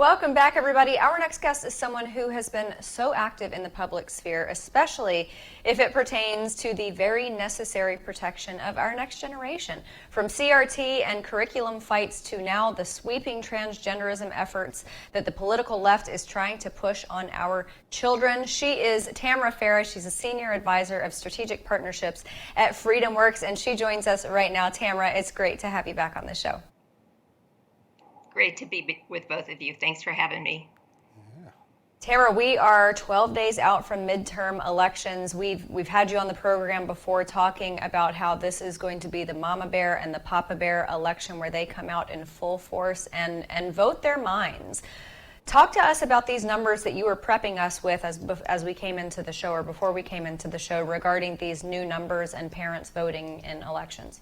Welcome back, everybody. Our next guest is someone who has been so active in the public sphere, especially if it pertains to the very necessary protection of our next generation. From CRT and curriculum fights to now the sweeping transgenderism efforts that the political left is trying to push on our children. She is Tamra Farah. She's a senior advisor of strategic partnerships at FreedomWorks, and she joins us right now. Tamra, it's great to have you back on the show. Great to be with both of you. Thanks for having me. Tamra, we are 12 days out from midterm elections. We've had you on the program before talking about how this is going to be the mama bear and the papa bear election where they come out in full force and vote their minds. Talk to us about these numbers that you were prepping us with as we came into the show or before we came into the show regarding these new numbers and parents voting in elections.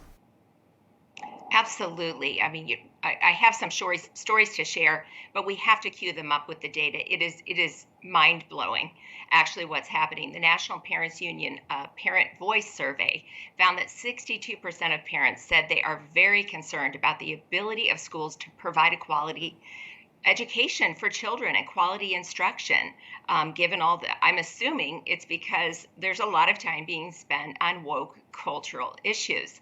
Absolutely. I mean, I have some stories to share, but we have to cue them up with the data. It is mind-blowing, actually, what's happening. The National Parents Union Parent Voice Survey found that 62% of parents said they are very concerned about the ability of schools to provide a quality education for children and quality instruction, given all the, I'm assuming it's because there's a lot of time being spent on woke cultural issues.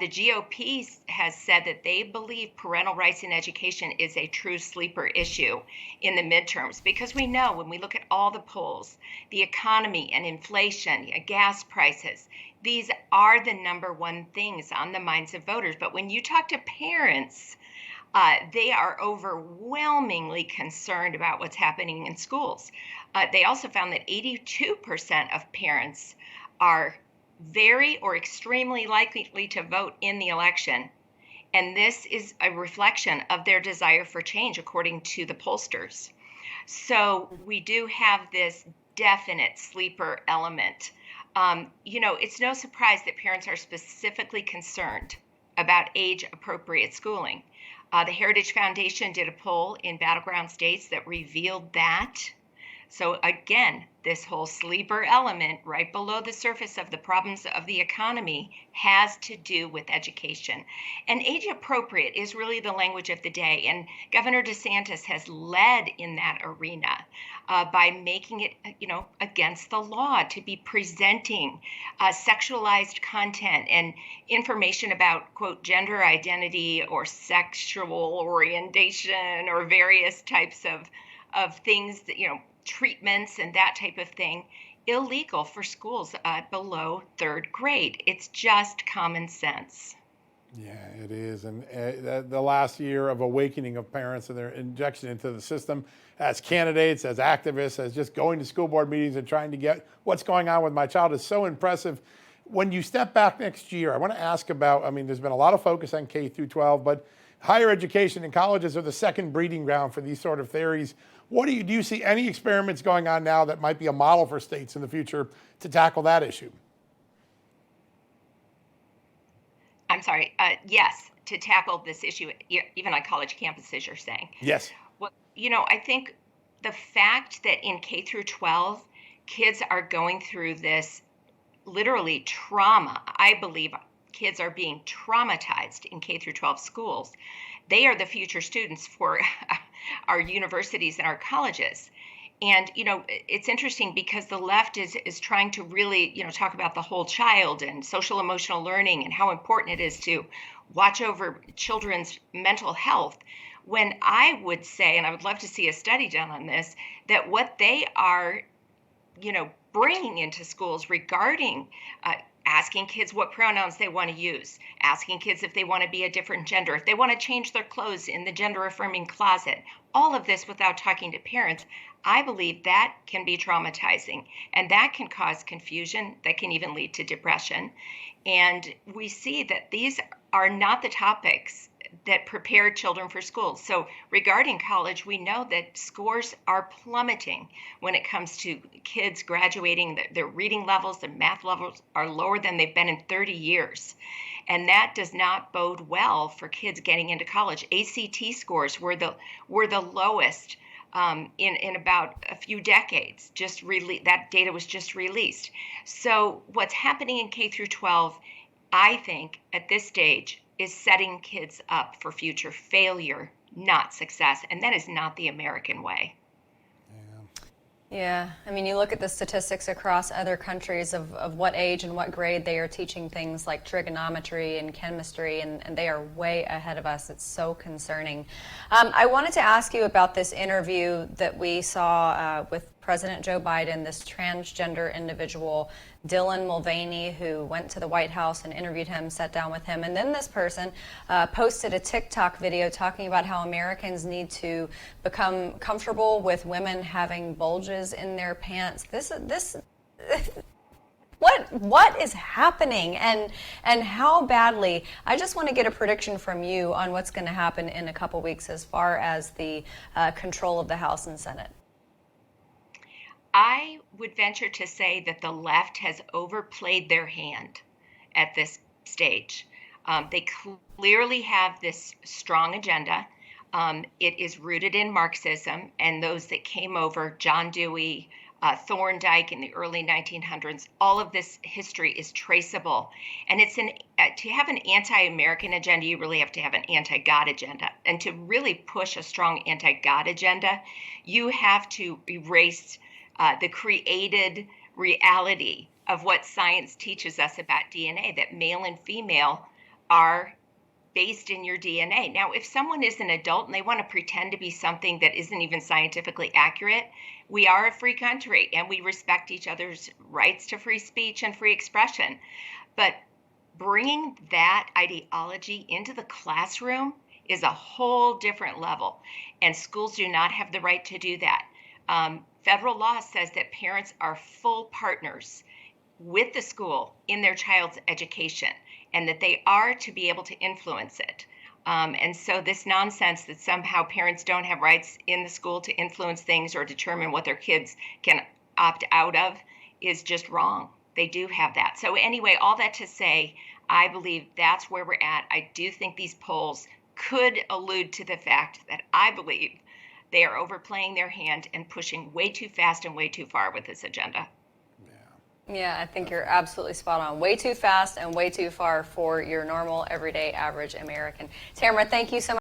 The GOP has said that they believe parental rights in education is a true sleeper issue in the midterms, because we know when we look at all the polls, the economy and inflation, gas prices, these are the number one things on the minds of voters. But when you talk to parents, they are overwhelmingly concerned about what's happening in schools. They also found that 82% of parents are very or extremely likely to vote in the election. And this is a reflection of their desire for change, according to the pollsters. So we do have this definite sleeper element. It's no surprise that parents are specifically concerned about age-appropriate schooling. The Heritage Foundation did a poll in battleground states that revealed that. So again, this whole sleeper element right below the surface of the problems of the economy has to do with education. And age appropriate is really the language of the day. And Governor DeSantis has led in that arena by making it, against the law to be presenting sexualized content and information about, quote, gender identity or sexual orientation or various types of things that, treatments and that type of thing, illegal for schools below third grade. It's just common sense. Yeah, it is. And the last year of awakening of parents and their injection into the system as candidates, as activists, as just going to school board meetings and trying to get what's going on with my child is so impressive. When you step back next year, I want to ask about, there's been a lot of focus on K through 12, but higher education and colleges are the second breeding ground for these sort of theories. Do you see any experiments going on now that might be a model for states in the future to tackle that issue? I'm sorry. Yes, to tackle this issue, even on college campuses, you're saying. Yes. Well, I think the fact that in K through 12, kids are going through this literally trauma. I believe kids are being traumatized in K through 12 schools. They are the future students for our universities and our colleges. And, it's interesting because the left is trying to really, talk about the whole child and social emotional learning and how important it is to watch over children's mental health. When I would say, and I would love to see a study done on this, that what they are, bringing into schools regarding asking kids what pronouns they want to use, asking kids if they want to be a different gender, if they want to change their clothes in the gender-affirming closet, all of this without talking to parents, I believe that can be traumatizing, and that can cause confusion, that can even lead to depression. And we see that these are not the topics that prepare children for school. So regarding college, we know that scores are plummeting when it comes to kids graduating. Their reading levels, their math levels are lower than they've been in 30 years. And that does not bode well for kids getting into college. ACT scores were the lowest in about a few decades. That data was just released. So what's happening in K through 12, I think, at this stage, is setting kids up for future failure not success. And that is not the American way. Yeah, I mean, you look at the statistics across other countries of what age and what grade they are teaching things like trigonometry and chemistry, and they are way ahead of us. It's so concerning. I wanted to ask you about this interview that we saw with President Joe Biden, this transgender individual, Dylan Mulvaney, who went to the White House and interviewed him, sat down with him, and then this person posted a TikTok video talking about how Americans need to become comfortable with women having bulges in their pants. What is happening, and how badly? I just want to get a prediction from you on what's going to happen in a couple weeks as far as the control of the House and Senate. I would venture to say that the left has overplayed their hand at this stage. They clearly have this strong agenda. It is rooted in Marxism, and those that came over, John Dewey, Thorndike in the early 1900s, all of this history is traceable. And it's to have an anti-American agenda, you really have to have an anti-God agenda. And to really push a strong anti-God agenda, you have to erase the created reality of what science teaches us about DNA, that male and female are based in your DNA. Now, if someone is an adult and they want to pretend to be something that isn't even scientifically accurate, we are a free country and we respect each other's rights to free speech and free expression. But bringing that ideology into the classroom is a whole different level, and schools do not have the right to do that. Federal law says that parents are full partners with the school in their child's education, and that they are to be able to influence it. And so this nonsense that somehow parents don't have rights in the school to influence things or determine what their kids can opt out of is just wrong. They do have that. So anyway, all that to say, I believe that's where we're at. I do think these polls could allude to the fact that I believe they are overplaying their hand and pushing way too fast and way too far with this agenda. Yeah, I think you're absolutely spot on. Way too fast and way too far for your normal, everyday, average American. Tamra, thank you so much.